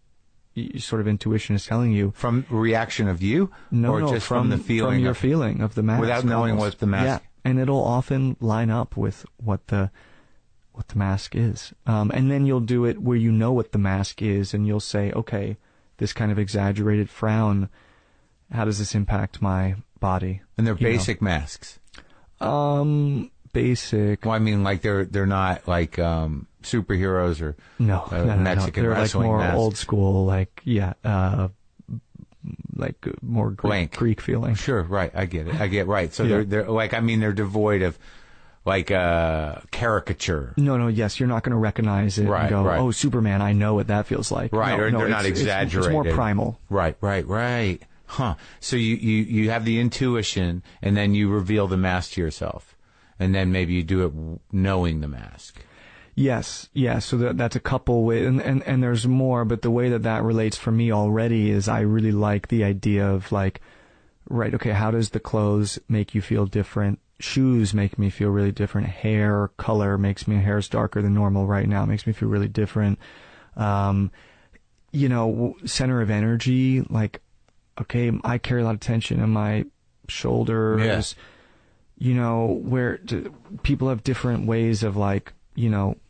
sort of intuition is telling you. From reaction of you? No, just from the feeling? From your feeling of the mask. Without knowing what the mask... Yeah, and it'll often line up with what the mask is. And then you'll do it where you know what the mask is, and you'll say, okay, this kind of exaggerated frown, how does this impact my body? And they're basic masks? Basic. Well, I mean, they're not like superheroes or Mexican They're wrestling more masks. old school, more Greek feeling. Sure, right. I get it. Right. So they're devoid of caricature. No, yes, you're not going to recognize it and go, oh, Superman, I know what that feels like. Right, no, they're not exaggerated. It's more primal. Right. Huh. So you have the intuition, and then you reveal the mask to yourself. And then maybe you do it knowing the mask. Yes. So that's a couple ways, and there's more, but the way that relates for me already is I really like the idea of how does the clothes make you feel different? Shoes make me feel really different. Hair color makes me, hair's darker than normal right now, makes me feel really different. Center of energy, okay, I carry a lot of tension in my shoulders. Where people have different ways of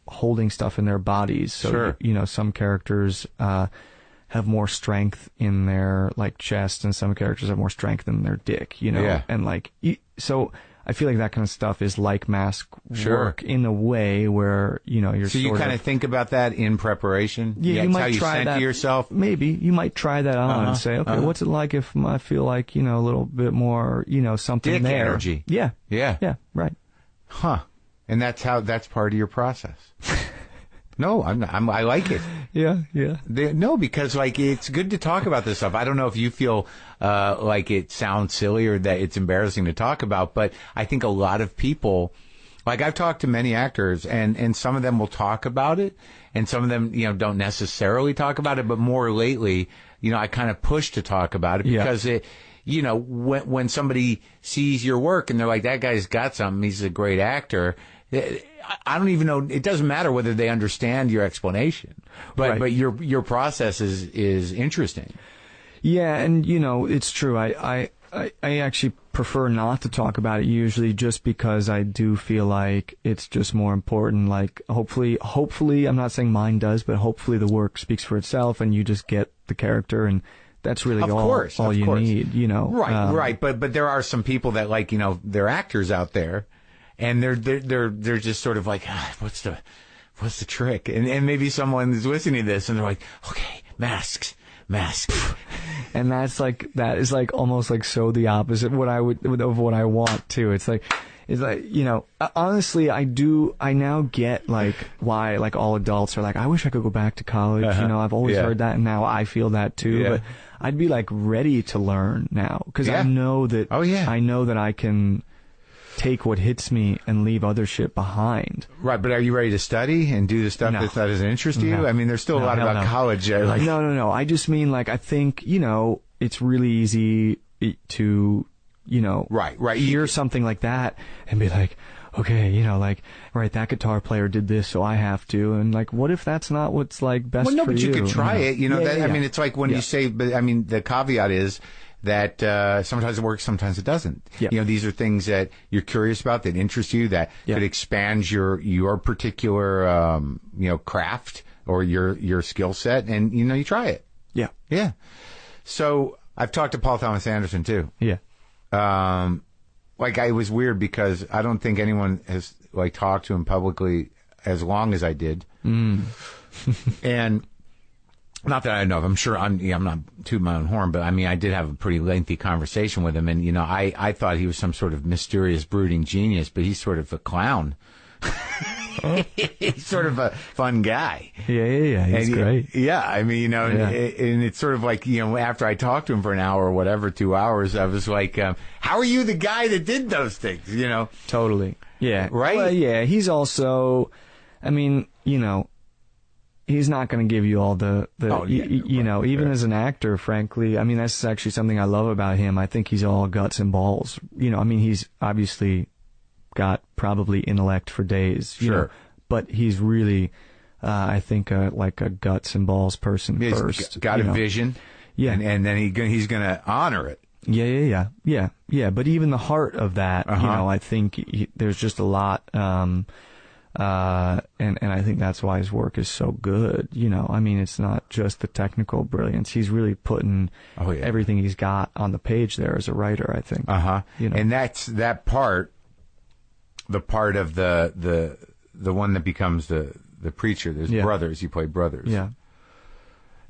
holding stuff in their bodies. So, some characters have more strength in their chest, and some characters have more strength in their dick, and so I feel like that kind of stuff is like mask work in a way where, you're so you kind of think about that in preparation? Yeah, you might try that. To yourself? Maybe. You might try that on and say, okay, what's it like if I feel like, a little bit more, something dick there. Energy. Yeah, right. Huh. And that's part of your process. No, I like it. Yeah. No, because it's good to talk about this stuff. I don't know if you feel like it sounds silly or that it's embarrassing to talk about, but I think a lot of people, I've talked to many actors, and some of them will talk about it, and some of them, don't necessarily talk about it, but more lately, I kind of push to talk about it because it, when somebody sees your work and they're like, that guy's got something, he's a great actor. I don't even know. It doesn't matter whether they understand your explanation, but your process is interesting. Yeah, and it's true. I I actually prefer not to talk about it usually, just because I do feel like it's just more important. Like, hopefully, I'm not saying mine does, but hopefully the work speaks for itself and you just get the character, and that's really all you need, you know. Right. But there are some people that, like, you know, they're actors out there, and they're just sort of like, what's the trick? And maybe someone is listening to this and they're like, okay, masks. And that is like almost like so the opposite of what I want too. It's like, you know, honestly, I now get like why like all adults are like, I wish I could go back to college. You know, I've always heard that, and now I feel that too. But I'd be like ready to learn now, because I know that I know that I can take what hits me and leave other shit behind. Right, but are you ready to study and do the stuff that doesn't interest you? I mean, there's still a lot about college. Like... No. I just mean, like, I think, you know, it's really easy to, you know, hear something like that and be like, okay, you know, like, right, that guitar player did this, so I have to. And, like, what if that's not what's, like, best for you? Well, no, but you could try it. You know, I mean, it's like when you say, but I mean, the caveat is that sometimes it works, sometimes it doesn't. You know, these are things that you're curious about, that interest you, that could expand your particular you know, craft or your skill set, and you know, you try it. Yeah. So I've talked to Paul Thomas Anderson too. Like, it was weird because I don't think anyone has like talked to him publicly as long as I did. And not that I know of. I'm sure I'm not tooting my own horn, but I mean, I did have a pretty lengthy conversation with him, and you know, I thought he was some sort of mysterious, brooding genius, but he's sort of a clown. He's sort of a fun guy. Yeah. He's great. Yeah, I mean, you know, and it's sort of like, you know, after I talked to him for an hour or whatever, 2 hours, I was like, how are you the guy that did those things? You know, totally. Yeah. Right. Well, yeah. He's also, I mean, you know, he's not going to give you all you know, even as an actor, frankly, I mean, that's actually something I love about him. I think he's all guts and balls. You know, I mean, he's obviously got probably intellect for days, you know, but he's really, I think, like a guts and balls person first. Got a vision. Yeah. And then he's going to honor it. Yeah. But even the heart of that, you know, I think there's just a lot, and I think that's why his work is so good. You know, I mean, it's not just the technical brilliance. He's really putting everything he's got on the page there as a writer, I think. You know? And that's that part, the part of the one that becomes the preacher. There's brothers. You play brothers. Yeah.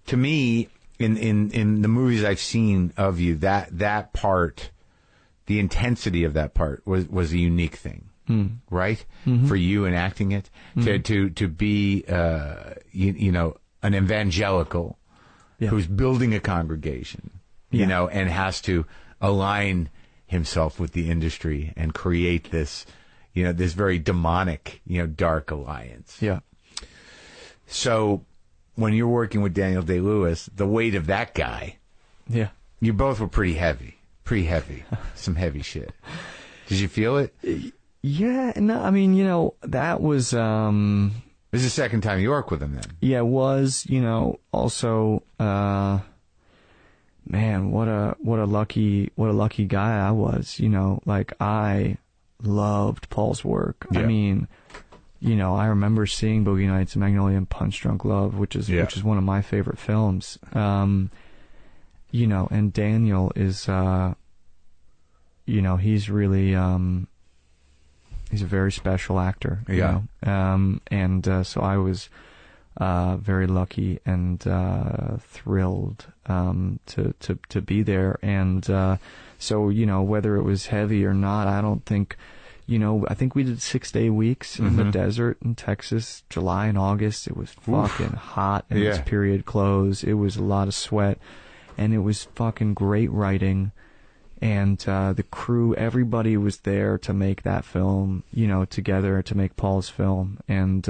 To me, in the movies I've seen of you, that part, the intensity of that part was a unique thing. Right? For you in acting it, to be, you know, an evangelical who's building a congregation, you know, and has to align himself with the industry and create this, you know, this very demonic, you know, dark alliance. Yeah. So when you're working with Daniel Day-Lewis, the weight of that guy, you both were pretty heavy, some heavy shit. Did you feel it? Yeah, no, I mean, you know, that was, This is the second time you worked with him then. Yeah, it was, you know, also, man, what a lucky guy I was, you know, like, I loved Paul's work. I mean, you know, I remember seeing Boogie Nights, Magnolia, and Punch Drunk Love, which is one of my favorite films. You know, and Daniel is, you know, he's really, he's a very special actor, you know? So I was very lucky and thrilled to be there. And so, you know, whether it was heavy or not, I don't think, you know, I think we did 6-day weeks in the desert in Texas, July and August. It was fucking hot, and it was period clothes. It was a lot of sweat, and it was fucking great writing. And the crew, everybody was there to make that film, you know, together to make Paul's film. And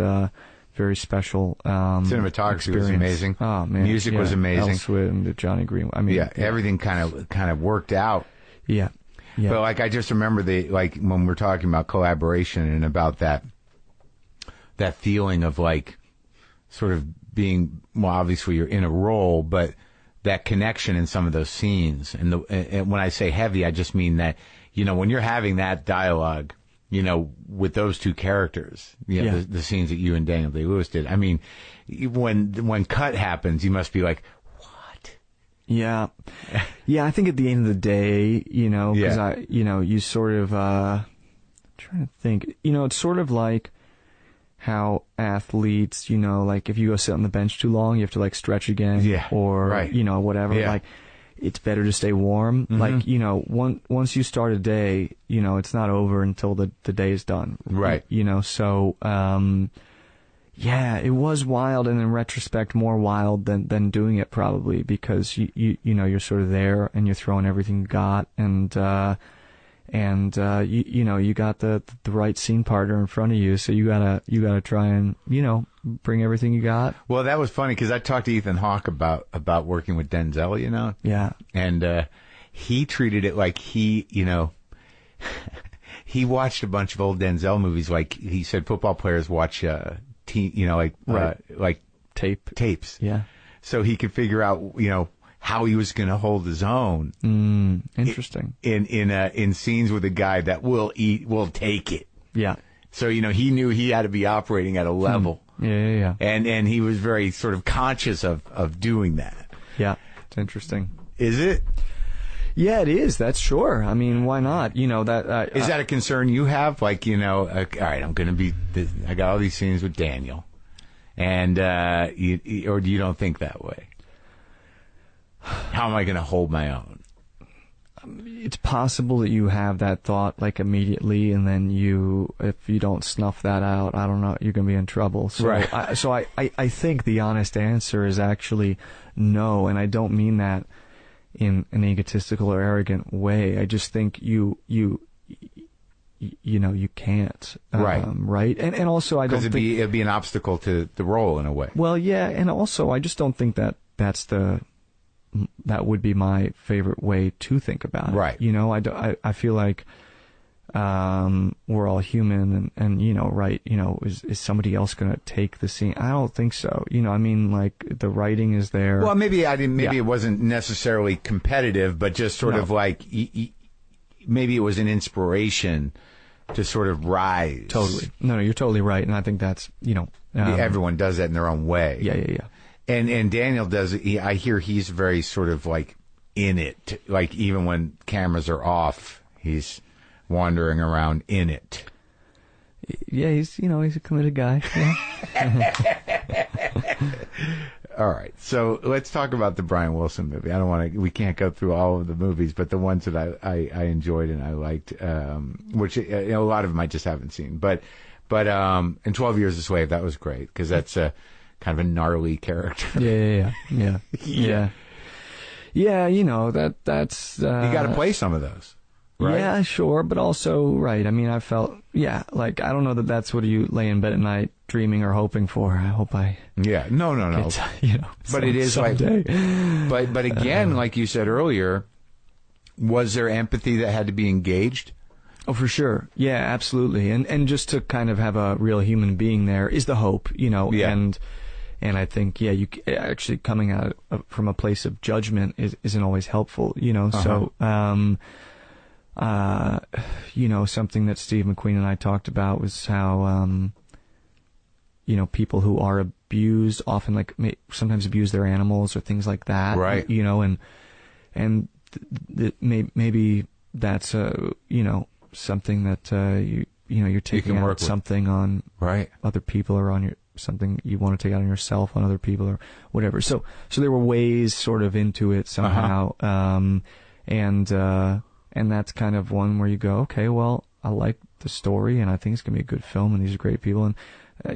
very special cinematography was amazing. Oh, man. Music was amazing. Elsewhere and Johnny Green. I mean, everything kind of worked out. Yeah. But like, I just remember when we're talking about collaboration and about that feeling of like sort of being, well, obviously you're in a role, but that connection in some of those scenes. And when I say heavy, I just mean that, you know, when you're having that dialogue, you know, with those two characters, you know, the scenes that you and Daniel Day-Lewis did. I mean, when cut happens, you must be like, what? Yeah. Yeah, I think at the end of the day, you know, because you sort of, I'm trying to think, you know, it's sort of like how athletes, you know, like if you go sit on the bench too long, you have to like stretch again, or you know, whatever. Like, it's better to stay warm. Like, you know, once you start a day, you know, it's not over until the day is done. Right. You know, so yeah, it was wild, and in retrospect, more wild than doing it probably, because you know, you're sort of there and you're throwing everything you got, and you know, you got the right scene partner in front of you, so you gotta try and, you know, bring everything you got. Well, that was funny because I talked to Ethan Hawke about working with Denzel, you know. Yeah. And he treated it like he, you know, he watched a bunch of old Denzel movies. Like he said, football players watch you know, like tapes. Yeah. So he could figure out, you know, how he was going to hold his own. Interesting. In scenes with a guy that will take it. Yeah. So, you know, he knew he had to be operating at a level. Yeah. And he was very sort of conscious of doing that. Yeah. It's interesting. Is it? Yeah, it is. That's sure. I mean, why not? You know, that is that a concern you have? Like, you know, all right, I'm going to I got all these scenes with Daniel, and or you don't think that way? How am I going to hold my own? It's possible that you have that thought like immediately, and then if you don't snuff that out, I don't know, you're going to be in trouble. So, right. I think the honest answer is actually no, and I don't mean that in an egotistical or arrogant way. I just think you know, you can't. Right. And also, I don't think it'd be an obstacle to the role in a way. Well, yeah, and also I just don't think that would be my favorite way to think about it. Right. You know, I feel like we're all human, and you know, right, you know, is somebody else going to take the scene? I don't think so. You know, I mean, like, the writing is there. Well, maybe it wasn't necessarily competitive, but just sort of like maybe it was an inspiration to sort of rise. Totally. No, you're totally right, and I think that's, you know, everyone does that in their own way. Yeah. And Daniel does. I hear he's very sort of like in it. Like, even when cameras are off, he's wandering around in it. Yeah, he's a committed guy. Yeah. All right, so let's talk about the Brian Wilson movie. We can't go through all of the movies, but the ones that I enjoyed and I liked, which, you know, a lot of them I just haven't seen. But in 12 Years a Slave, that was great, because that's a kind of a gnarly character. Yeah. Yeah, you know, that's... you got to play some of those. Right? Yeah, sure, but also, right, I mean, I felt, like, I don't know that that's what you lay in bed at night dreaming or hoping for. I hope I... Yeah, no. You know, but it is someday. Like... But again, like you said earlier, was there empathy that had to be engaged? Oh, for sure. Yeah, absolutely. And just to kind of have a real human being there is the hope, you know, and I think, you actually coming out from a place of judgment isn't always helpful, you know, so... you know, something that Steve McQueen and I talked about was how, you know, people who are abused often, like, sometimes abuse their animals or things like that. Right. You know, and maybe that's, you know, something that, you know, you're taking out something on other people, or on something you want to take out on yourself on other people, or whatever. So there were ways sort of into it somehow. And that's kind of one where you go, okay, well, I like the story, and I think it's going to be a good film, and these are great people, and,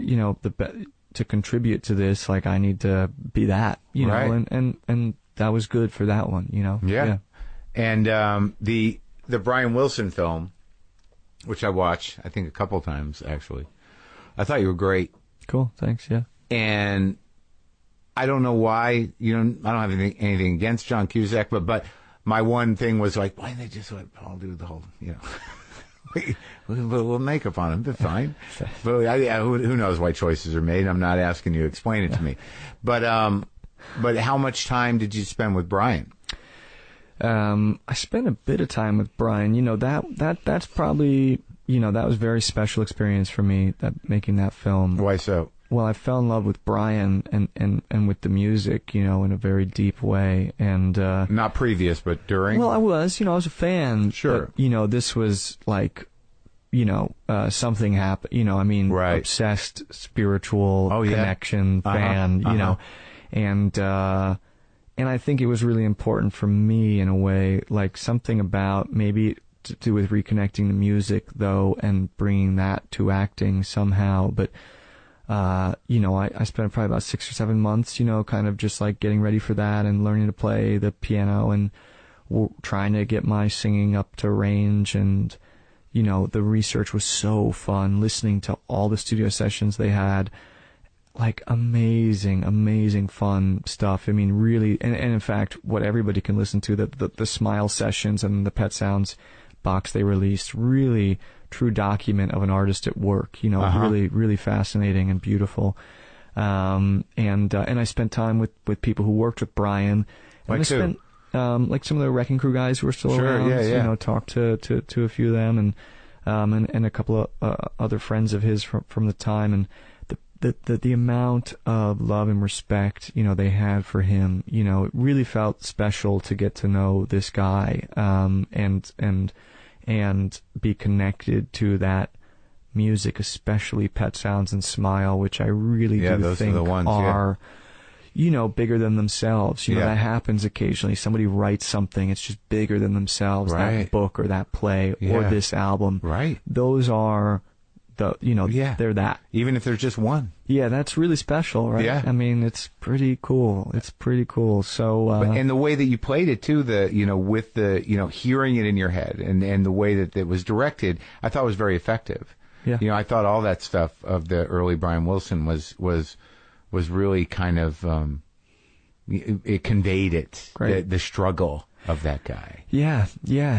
you know, to contribute to this, like, I need to be that, you know, and that was good for that one, you know? Yeah. And the Brian Wilson film, which I watched, I think, a couple times, actually, I thought you were great. Cool, thanks, yeah. And I don't know why, you know, I don't have anything against John Cusack, but my one thing was like, why didn't they just let Paul do the whole, you know, we'll makeup on him, they're fine. But who knows why choices are made? I'm not asking you to explain it to me. But But how much time did you spend with Brian? I spent a bit of time with Brian. That's probably, that was a very special experience for me, making that film. Why so? Well, I fell in love with Brian and with the music, in a very deep way. And not previous, but during? Well, I was a fan. Sure. But, this was like, something happened, right. Obsessed, spiritual connection, fan, and I think it was really important for me in a way, like something about maybe to do with reconnecting the music, though, and bringing that to acting somehow. But, I spent probably about 6 or 7 months, kind of just like getting ready for that and learning to play the piano and trying to get my singing up to range. And, the research was so fun, listening to all the studio sessions they had. Like amazing fun stuff. I mean, really, and in fact, what everybody can listen to, the Smile sessions and the Pet Sounds box they released, really true document of an artist at work. Really fascinating and beautiful. And I spent time with people who worked with Brian. And like spent like some of the Wrecking Crew guys who are still around. Yeah. Talked to a few of them and a couple of other friends of his from the time. And the amount of love and respect, they had for him, it really felt special to get to know this guy, and be connected to that music, especially Pet Sounds and Smile, which I really do think are bigger than themselves. That happens occasionally. Somebody writes something, it's just bigger than themselves, right. That book or that play or this album. Right. Those are they're that. Even if there's just one. Yeah, that's really special, right? Yeah. I mean, it's pretty cool. So, and the way that you played it too, with the, hearing it in your head and the way that it was directed, I thought was very effective. Yeah. I thought all that stuff of the early Brian Wilson was really kind of, it conveyed it. Great. The struggle of that guy. Yeah.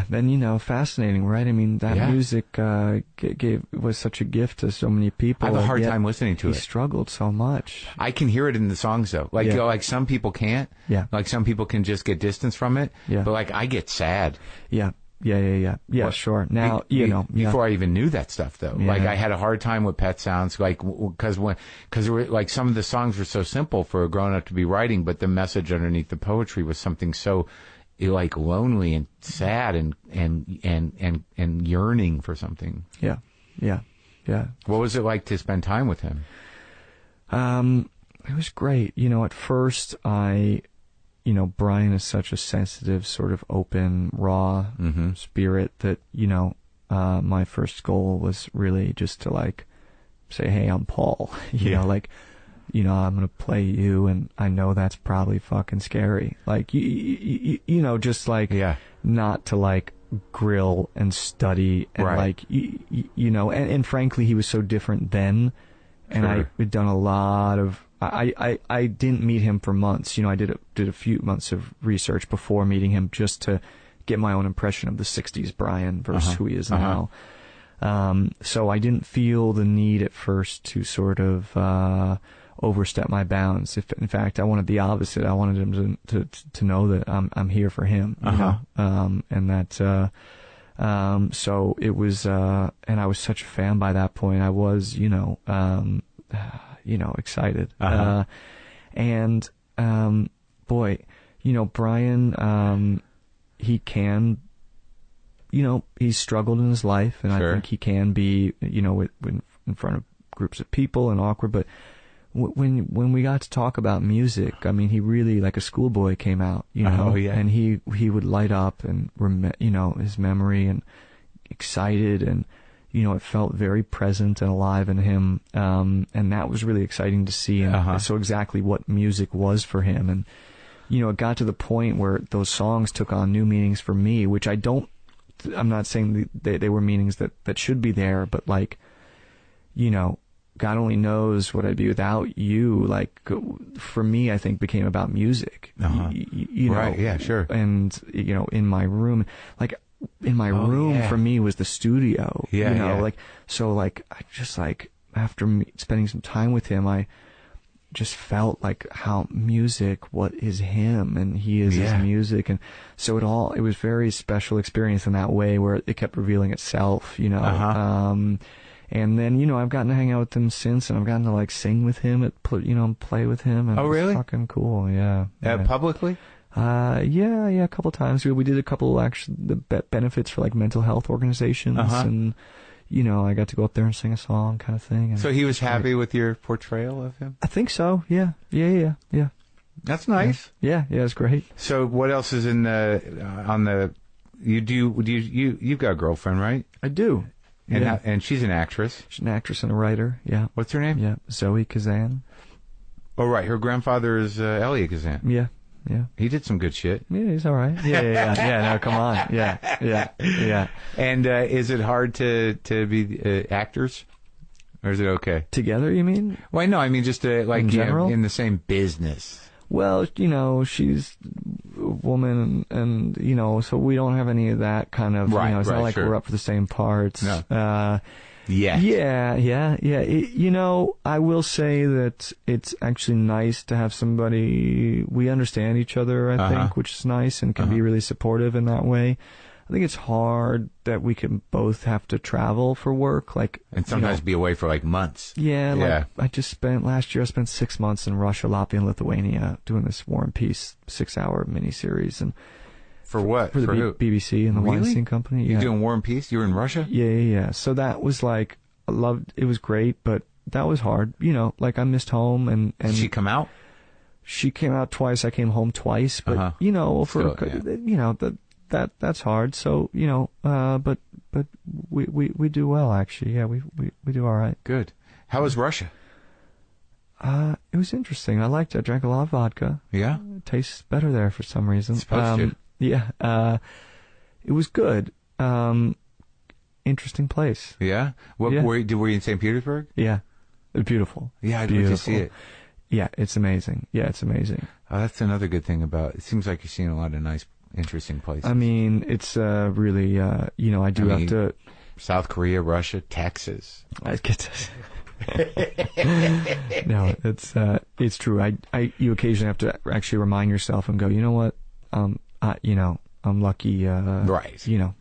Then, fascinating, right? I mean, that music was such a gift to so many people. I have a hard time listening to it. He struggled so much. I can hear it in the songs, though. Like, like some people can't. Yeah. Like some people can just get distance from it. Yeah. But like, I get sad. Yeah. Yeah, well, sure. Now, before I even knew that stuff, though. Yeah. Like, I had a hard time with Pet Sounds, like, because like, some of the songs were so simple for a grown-up to be writing, but the message underneath the poetry was something so, like, lonely and sad and yearning for something. Yeah. What was it like to spend time with him? It was great. At first Brian is such a sensitive, sort of open, raw spirit that, my first goal was really just to like say, hey, I'm Paul, I'm going to play you, and I know that's probably fucking scary. Like, just like, not to like grill and study and like, and frankly, he was so different then. And I had done a lot of, I didn't meet him for months. I did a few months of research before meeting him just to get my own impression of the 60s Brian versus who he is now. So I didn't feel the need at first to sort of, overstep my bounds. In fact, I wanted the opposite. I wanted him to know that I'm here for him, and that, so it was, and I was such a fan by that point. I was, excited. And, boy, Brian, he can, he's struggled in his life, and I think he can be, in front of groups of people and awkward, but when we got to talk about music, I mean, he really, like a schoolboy, came out, and he would light up and, his memory, and excited, and, it felt very present and alive in him, and that was really exciting to see, and so exactly what music was for him, and, it got to the point where those songs took on new meanings for me, which I'm not saying they were meanings that should be there, but like, God only knows what I'd be without you. Like, for me, I think became about music. Right, yeah, sure. And, in my room, like, for me was the studio. Like, so, like, I just, like, after spending some time with him, just felt like how music, what is him, and he is his music, and so it was very special experience in that way where it kept revealing itself, you know. And then, you know, I've gotten to hang out with him since, and I've gotten to like sing with him, play with him. And really? It's fucking cool, yeah. Publicly? Yeah, a couple times. We did a couple actually the benefits for like mental health organizations, and you know, I got to go up there and sing a song, kind of thing. And so he was happy with your portrayal of him? I think so. Yeah. That's nice. Yeah, it's great. So what else is in you've got a girlfriend, right? I do. And and she's an actress. She's an actress and a writer. Yeah. What's her name? Yeah, Zoe Kazan. Oh, right. Her grandfather is Elia Kazan. Yeah. He did some good shit. Yeah, he's all right. Yeah. No, come on. Yeah. And is it hard to be actors, or is it okay together? You mean? Well, no, I mean just like in general, in the same business. Well, you know, she's a woman, and you know, so we don't have any of that kind of. Right, you know, it's not like we're up for the same parts. No. Yeah. You know, I will say that it's actually nice to have somebody, we understand each other, I think, which is nice and can be really supportive in that way. I think it's hard that we can both have to travel for work, like, and sometimes be away for like months. Yeah. Last year I spent 6 months in Russia, Latvia, and Lithuania doing this War and Peace 6-hour miniseries. And for what? For the BBC and the Weinstein Company. You're doing War and Peace? You were in Russia? Yeah. So that was like, it was great, but that was hard. You know, like I missed home and Did she come out? She came out twice. I came home twice, but you know, you know, that's hard. So, you know, but we do well actually. Yeah, we do all right. Good. How was Russia? It was interesting. I liked it. I drank a lot of vodka. Yeah? It tastes better there for some reason. It's supposed to. Yeah. It was good. Interesting place. Yeah? Were you in St. Petersburg? Yeah. Beautiful. Yeah, I'd like to see it. Yeah, it's amazing. Oh, that's another good thing about it. Seems like you're seeing a lot of nice, interesting places. I mean, it's really, you know, have to... South Korea, Russia, Texas. I get to... No, it's true. You occasionally have to actually remind yourself and go, you know what? You know, I'm lucky. Right. You know.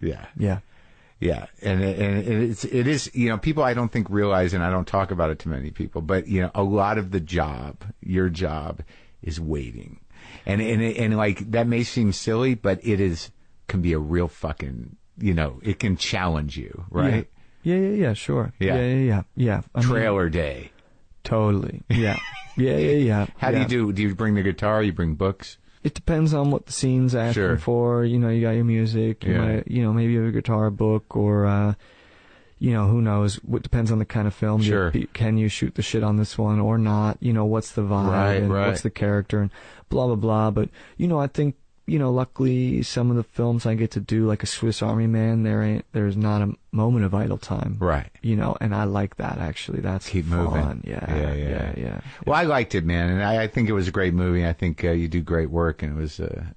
Yeah, and it is, you know, people I don't think realize, and I don't talk about it to many people, but you know, a lot of your job is waiting, and like that may seem silly, but can be a real fucking, you know, it can challenge you, right? Yeah, sure. Yeah. Trailer day. Totally. Yeah. Yeah. How do you do? Do you bring the guitar? You bring books? It depends on what the scene's asking for. You know, you got your music. You might, you know, maybe you have a guitar, book, or, you know, who knows? What depends on the kind of film. Sure. Can you shoot the shit on this one or not? You know, what's the vibe and what's the character and blah, blah, blah. But, you know, I think, you know, luckily some of the films I get to do, like a Swiss Army Man, there's not a moment of idle time. Right. You know, and I like that actually. That's keep fun. Moving. Yeah. Well, I liked it, man, and I think it was a great movie. I think you do great work, and it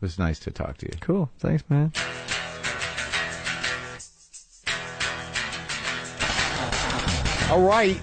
was nice to talk to you. Cool. Thanks, man. All right.